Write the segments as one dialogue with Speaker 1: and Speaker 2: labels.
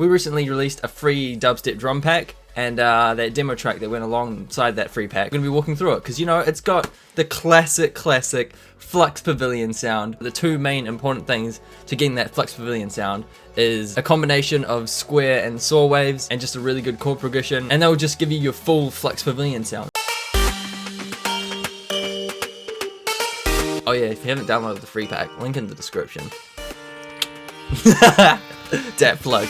Speaker 1: we recently released a free dubstep drum pack, and that demo track that went alongside that free pack. I'm going to be walking through it, because you know, it's got the classic Flux Pavilion sound. The two main important things to getting that Flux Pavilion sound is a combination of square and saw waves, and just a really good chord progression, and they'll just give you your full Flux Pavilion sound. Oh yeah, if you haven't downloaded the free pack, link in the description. Dat plug.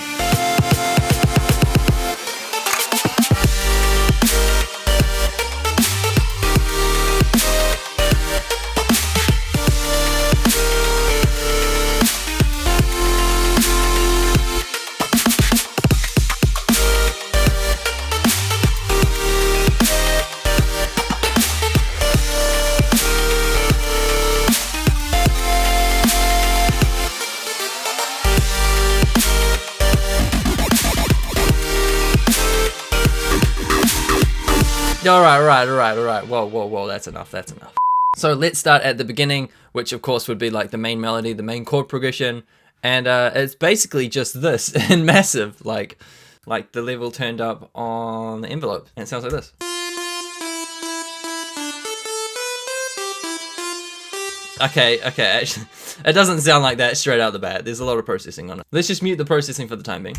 Speaker 1: Alright. Whoa, that's enough. So let's start at the beginning, which of course would be like the main melody, the main chord progression, and it's basically just this in massive, like the level turned up on the envelope, and it sounds like this. Okay, actually, it doesn't sound like that straight out the bat. There's a lot of processing on it. Let's just mute the processing for the time being.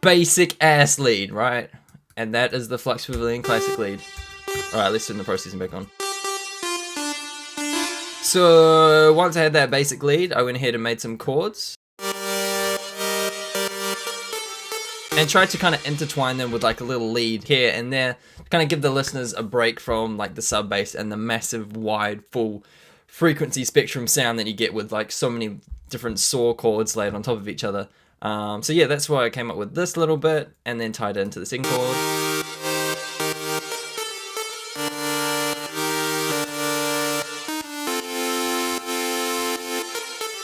Speaker 1: Basic ass lead, right? And that is the Flux Pavilion classic lead. Alright, let's turn the processing back on. So once I had that basic lead, I went ahead and made some chords. And tried to kind of intertwine them with like a little lead here and there, to kind of give the listeners a break from like the sub bass and the massive wide full frequency spectrum sound that you get with like so many different saw chords laid on top of each other. So yeah, that's why I came up with this little bit and then tied it into the second chord.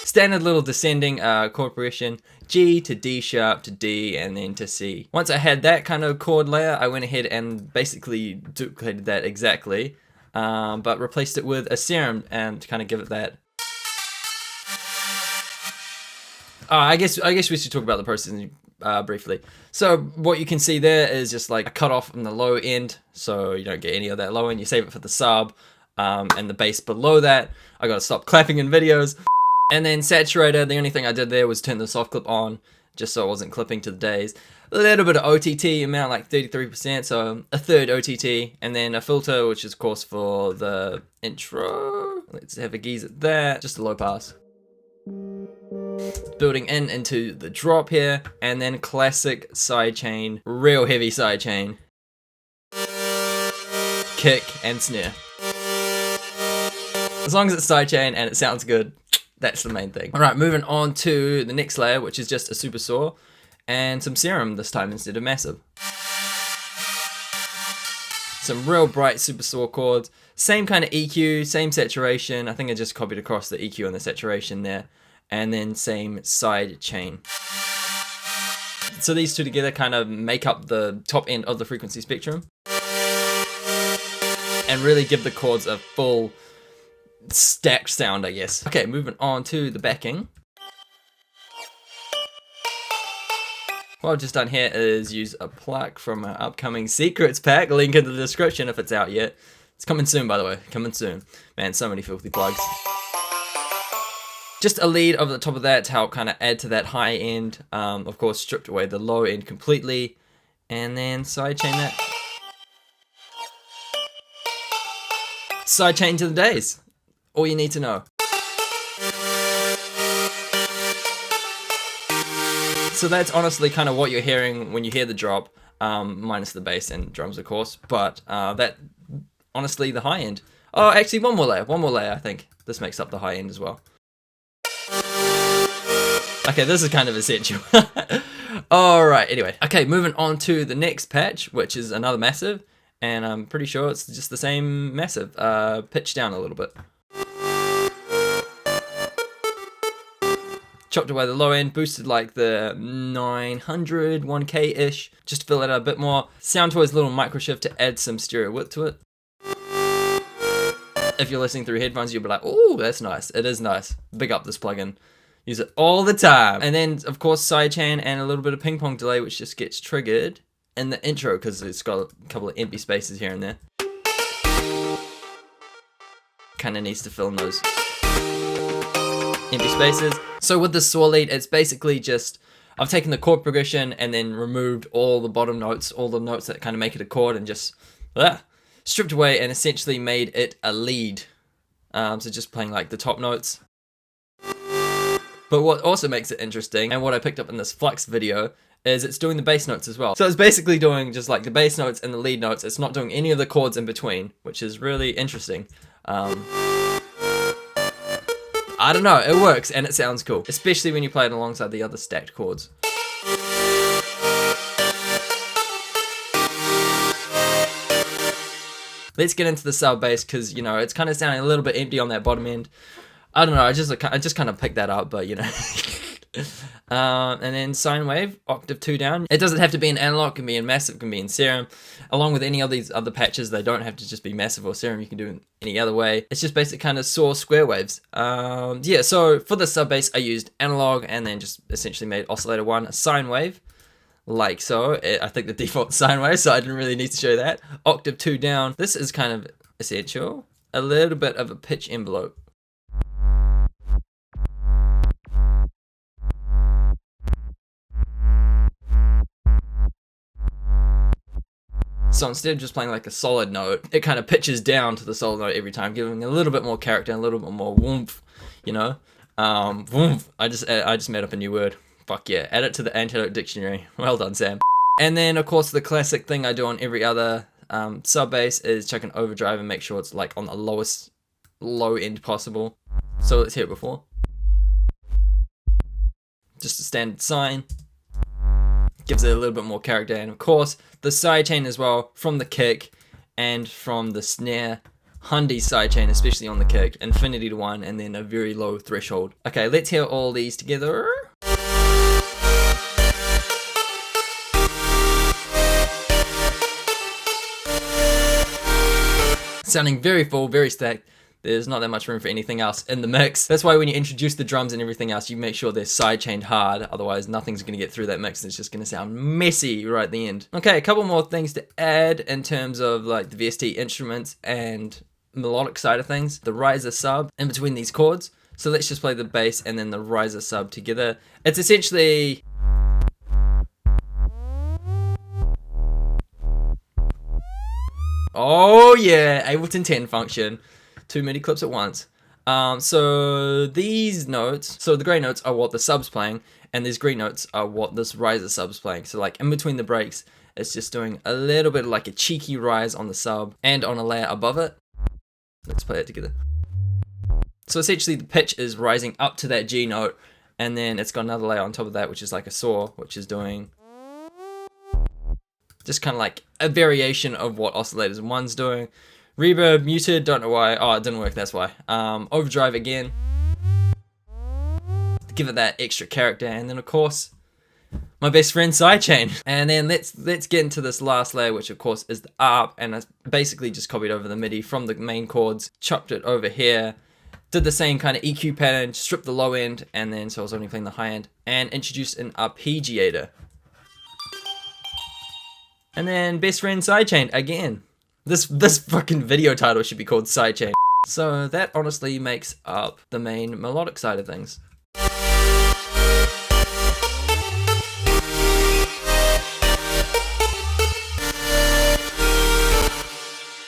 Speaker 1: Standard little descending chord progression, G to D sharp to D and then to C. Once I had that kind of chord layer, I went ahead and basically duplicated that exactly, but replaced it with a serum and to kind of give it that. I guess we should talk about the processing briefly. So what you can see there is just like a cut off from the low end, so you don't get any of that low end. You save it for the sub, and the bass below that. I gotta stop clapping in videos. And then saturator, the only thing I did there was turn the soft clip on, just so I wasn't clipping to the days. A little bit of OTT, amount like 33%, so a third OTT, and then a filter, which is of course for the intro. Let's have a gaze at that, just a low pass. Building into the drop here, and then classic sidechain, real heavy sidechain, kick and snare. As long as it's sidechain and it sounds good, that's the main thing. Alright, moving on to the next layer, which is just a super saw and some serum this time instead of massive. Some real bright super saw chords, same kind of EQ, same saturation. I think I just copied across the EQ and the saturation there. And then same side chain. So these two together kind of make up the top end of the frequency spectrum and really give the chords a full stacked sound, I guess. Okay, moving on to the backing. What I've just done here is use a plug from our upcoming secrets pack, link in the description if it's out yet. It's coming soon, by the way, coming soon. Man, so many filthy plugs. Just a lead over the top of that to help kind of add to that high end. Of course, stripped away the low end completely. And then sidechain that. Sidechain to the days. All you need to know. So that's honestly kind of what you're hearing when you hear the drop. Minus the bass and drums, of course. But that, honestly, the high end. Oh, actually, one more layer, I think. This makes up the high end as well. Okay, this is kind of essential. Alright, anyway. Okay, moving on to the next patch, which is another massive. And I'm pretty sure it's just the same massive, pitched down a little bit. Chopped away the low end, boosted like the 900, 1K-ish, just to fill it out a bit more. Sound towards a little micro shift to add some stereo width to it. if you're listening through headphones, you'll be like, oh, that's nice. It is nice. Big up this plugin. Use it all the time. And then, of course, sidechain and a little bit of ping pong delay, which just gets triggered in the intro because it's got a couple of empty spaces here and there. Kind of needs to fill in those empty spaces. So with the saw lead, it's basically just, I've taken the chord progression and then removed all the bottom notes, all the notes that kind of make it a chord, and just stripped away and essentially made it a lead. So just playing like the top notes. But what also makes it interesting, and what I picked up in this Flux video, is it's doing the bass notes as well. So it's basically doing just like the bass notes and the lead notes. It's not doing any of the chords in between, which is really interesting. I don't know, it works and it sounds cool, especially when you play it alongside the other stacked chords. Let's get into the sub bass because, you know, it's kind of sounding a little bit empty on that bottom end. I don't know, I just kind of picked that up, but you know. And then sine wave, octave 2 down. It doesn't have to be in analog, it can be in massive, it can be in serum. Along with any of these other patches, they don't have to just be massive or serum, you can do it any other way. It's just basic kind of saw square waves. Yeah, so for the sub bass, I used analog and then just essentially made oscillator 1 a sine wave. Like so. I think the default sine wave, so I didn't really need to show that. Octave 2 down. This is kind of essential. A little bit of a pitch envelope. So instead of just playing like a solid note, it kind of pitches down to the solid note every time, giving a little bit more character and a little bit more woomph, you know? Woomph. I just made up a new word. Fuck yeah. Add it to the Antidote dictionary. Well done, Sam. And then, of course, the classic thing I do on every other sub bass is check an overdrive and make sure it's like on the lowest low end possible. So let's hear it before. Just a standard sine. Gives it a little bit more character, and of course the sidechain as well from the kick and from the snare. Hundy sidechain, especially on the kick, infinity to 1 and then a very low threshold. Okay, let's hear all these together. Sounding very full, very stacked. There's not that much room for anything else in the mix. That's why when you introduce the drums and everything else, you make sure they're sidechained hard. Otherwise, nothing's going to get through that mix. It's just going to sound messy right at the end. Okay, a couple more things to add in terms of like the VST instruments and melodic side of things. The riser sub in between these chords. So let's just play the bass and then the riser sub together. It's essentially... Oh yeah, Ableton 10 function. Too many clips at once. So these notes, so the grey notes are what the sub's playing, and these green notes are what this riser sub's playing. So like in between the breaks, it's just doing a little bit of like a cheeky rise on the sub and on a layer above it. Let's play it together. So essentially the pitch is rising up to that G note, and then it's got another layer on top of that, which is like a saw, which is doing just kind of like a variation of what oscillators 1's doing. Reverb, muted, don't know why. Oh, it didn't work, that's why. Overdrive again. Give it that extra character. And then, of course, my best friend sidechain. And then let's get into this last layer, which, of course, is the ARP. And I basically just copied over the MIDI from the main chords, chopped it over here, did the same kind of EQ pattern, stripped the low end, and then, so I was only playing the high end, and introduced an arpeggiator. And then best friend sidechain again. This fucking video title should be called Sidechain. So that honestly makes up the main melodic side of things.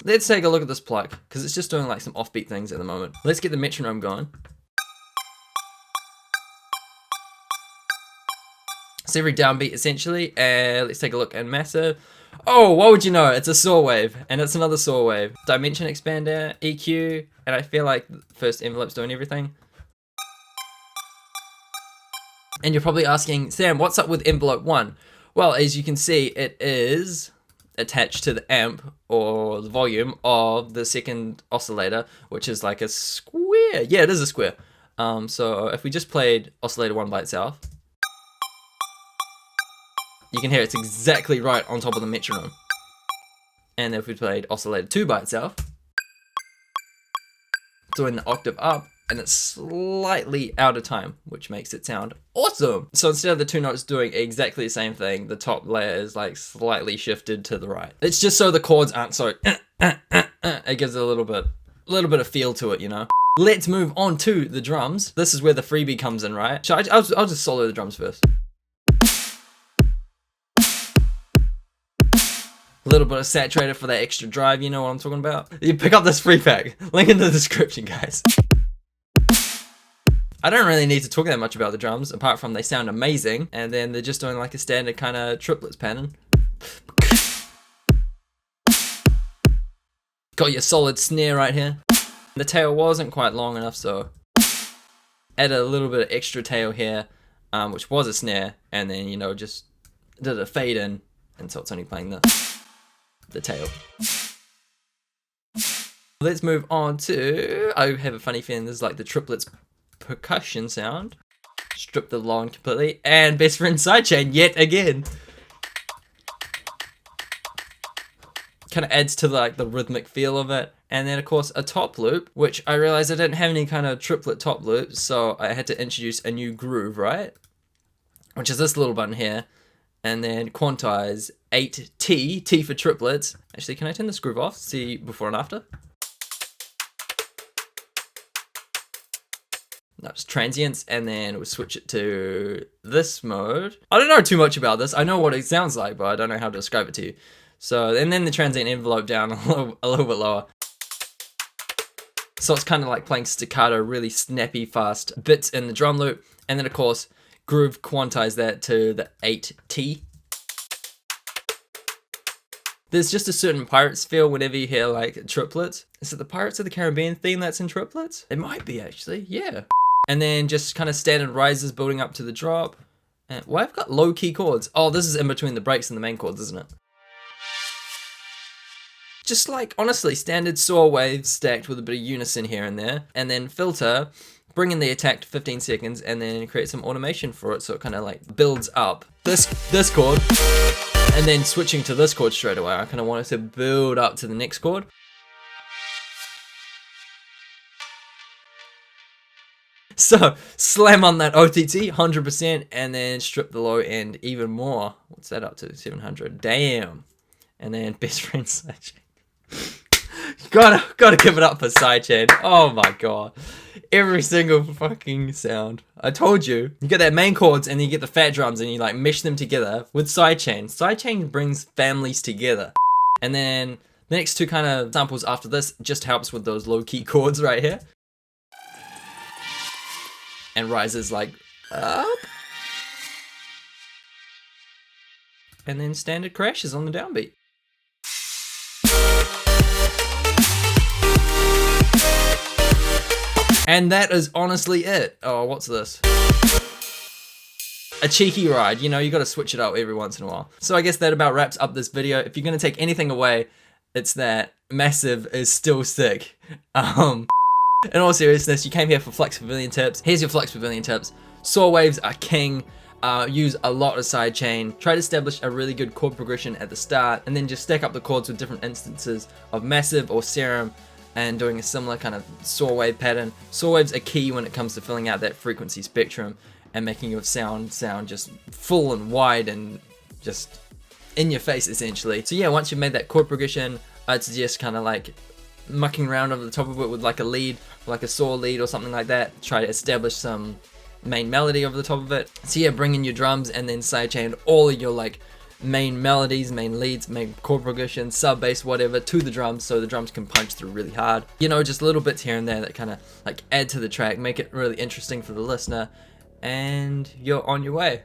Speaker 1: Let's take a look at this pluck, because it's just doing like some offbeat things at the moment. Let's get the metronome going. So every downbeat essentially, and let's take a look at massive. Oh, what would you know? It's a saw wave, and it's another saw wave. Dimension expander, EQ, and I feel like the first envelope's doing everything. And you're probably asking, Sam, what's up with envelope 1? Well, as you can see, it is attached to the amp, or the volume, of the second oscillator, which is like a square. Yeah, it is a square. So if we just played oscillator 1 by itself, you can hear it's exactly right on top of the metronome. And if we played oscillator 2 by itself, doing the octave up, and it's slightly out of time, which makes it sound awesome. So instead of the two notes doing exactly the same thing, the top layer is like slightly shifted to the right. It's just so the chords aren't so it gives it a little bit of feel to it, you know. Let's move on to the drums. This is where the freebie comes in, right? So I'll just solo the drums first. A little bit of saturator for that extra drive, you know what I'm talking about? You pick up this free pack. Link in the description, guys. I don't really need to talk that much about the drums, apart from they sound amazing, and then they're just doing like a standard kind of triplets pattern. Got your solid snare right here. The tail wasn't quite long enough, so added a little bit of extra tail here, which was a snare, and then, you know, just did a fade in, and so it's only playing the tail. Let's move on to, I have a funny feeling this is like the triplets percussion sound. Strip the low end completely, and best friend sidechain yet again. Kind of adds to like the rhythmic feel of it. And then of course a top loop, which I realized I didn't have any kind of triplet top loops, so I had to introduce a new groove, right? Which is this little button here. And then quantize 8T, T for triplets. Actually, can I turn this groove off? See before and after? No, it's transients, and then we'll switch it to this mode. I don't know too much about this. I know what it sounds like, but I don't know how to describe it to you. So, and then the transient envelope down a little bit lower. So it's kind of like playing staccato, really snappy, fast bits in the drum loop. And then of course, groove quantize that to the 8T. There's just a certain Pirates feel whenever you hear like triplets. Is it the Pirates of the Caribbean theme that's in triplets? It might be actually, yeah. And then just kind of standard rises building up to the drop. And, well, I've got low key chords. Oh, this is in between the breaks and the main chords, isn't it? Just like, honestly, standard saw waves stacked with a bit of unison here and there. And then filter, bring in the attack to 15 seconds, and then create some automation for it so it kind of like builds up. This chord, and then switching to this chord straight away. I kind of want it to build up to the next chord. So, slam on that OTT, 100%, and then strip the low end even more. What's that up to? 700. Damn. And then best friend sidechain. gotta give it up for sidechain. Oh my god. Every single fucking sound. I told you. You get that main chords, and then you get the fat drums, and you like mesh them together with sidechain. Sidechain brings families together. And then the next two kind of samples after this just helps with those low key chords right here. And rises like up. And then standard crashes on the downbeat. And that is honestly it. Oh, what's this? A cheeky ride. You know, you gotta switch it up every once in a while. So I guess that about wraps up this video. If you're gonna take anything away, it's that Massive is still sick. In all seriousness, you came here for Flux Pavilion tips. Here's your Flux Pavilion tips. Saw waves are king. Use a lot of sidechain. Try to establish a really good chord progression at the start, and then just stack up the chords with different instances of Massive or Serum, and doing a similar kind of saw wave pattern. Saw waves are key when it comes to filling out that frequency spectrum and making your sound just full and wide and just in your face essentially. So yeah, once you've made that chord progression, I'd suggest kind of like mucking around over the top of it with like a lead, like a saw lead or something like that. Try to establish some main melody over the top of it. So yeah, bring in your drums and then sidechain all of your like main melodies, main leads, main chord progression, sub bass, whatever, to the drums so the drums can punch through really hard. You know, just little bits here and there that kind of like add to the track, make it really interesting for the listener, and you're on your way.